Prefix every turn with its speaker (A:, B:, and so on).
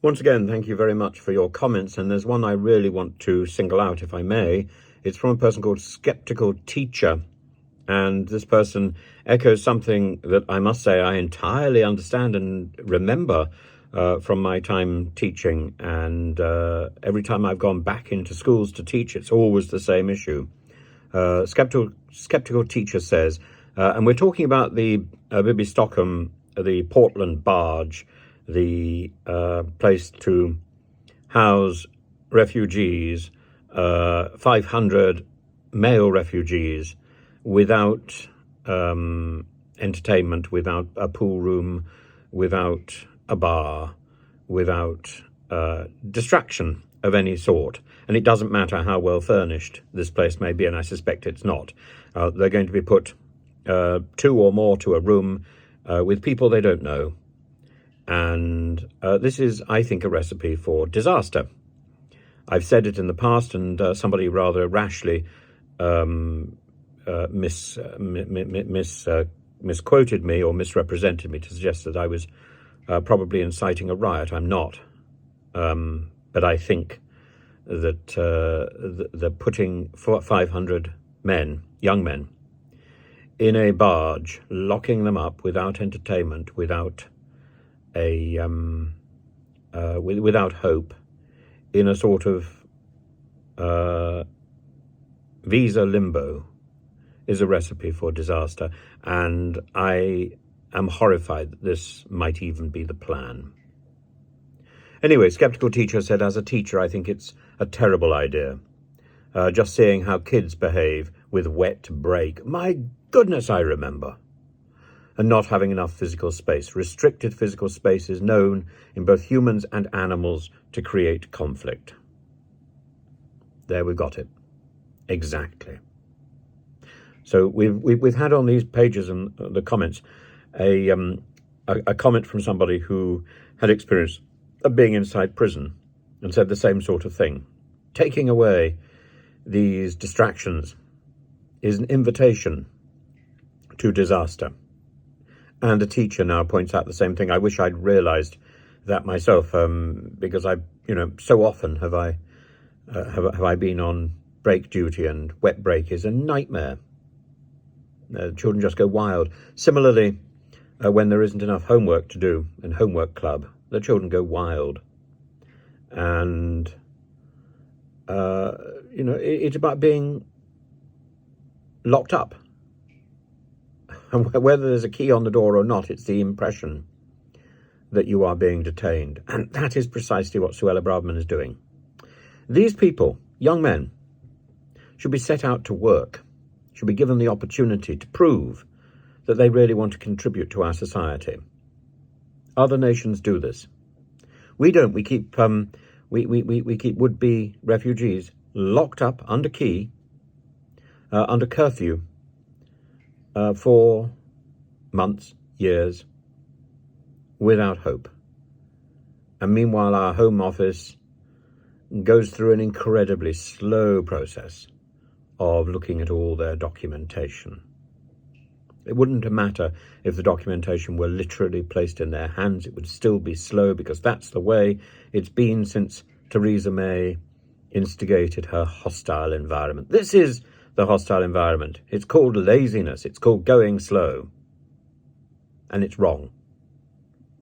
A: Once again, thank you very much for your comments, and there's one I really want to single out, if I may. It's from a person called Skeptical Teacher, and this person echoes something that I must say I entirely understand and remember from my time teaching, and every time I've gone back into schools to teach, it's always the same issue. Skeptical Teacher says, and we're talking about the bibby Stockholm, the Portland barge, the place to house refugees, 500 male refugees, without entertainment, without a pool room, without a bar, without distraction of any sort. And it doesn't matter how well furnished this place may be, and I suspect it's not. They're going to be put 2 or more to a room with people they don't know. And this is, I think, a recipe for disaster. I've said it in the past, and somebody rather rashly misquoted me or misrepresented me to suggest that I was probably inciting a riot. I'm not. But I think that the putting 500 men, young men, in a barge, locking them up without entertainment, without without hope, in a sort of visa limbo, is a recipe for disaster, and I am horrified that this might even be the plan. Anyway, Skeptical Teacher said, as a teacher, I think it's a terrible idea. Just seeing how kids behave with wet break. My goodness, I remember. And not having enough physical space. Restricted physical space is known in both humans and animals to create conflict. There we got it. Exactly. So we've had on these pages and the comments a comment from somebody who had experience of being inside prison and said the same sort of thing. Taking away these distractions is an invitation to disaster. And a teacher now points out the same thing. I wish I'd realized that myself, because so often have I been on break duty, and wet break is a nightmare. Children just go wild. Similarly, when there isn't enough homework to do in homework club, the children go wild. And it's about being locked up. And whether there's a key on the door or not, it's the impression that you are being detained. And that is precisely what Suella Braverman is doing. These people, young men, should be set out to work, should be given the opportunity to prove that they really want to contribute to our society. Other nations do this. We don't. We keep we keep would-be refugees locked up under key, under curfew, for months, years, without hope. And meanwhile, our Home Office goes through an incredibly slow process of looking at all their documentation. It wouldn't matter if the documentation were literally placed in their hands. It would still be slow, because that's the way it's been since Theresa May instigated her hostile environment. This is the hostile environment. It's called laziness. It's called going slow. And it's wrong.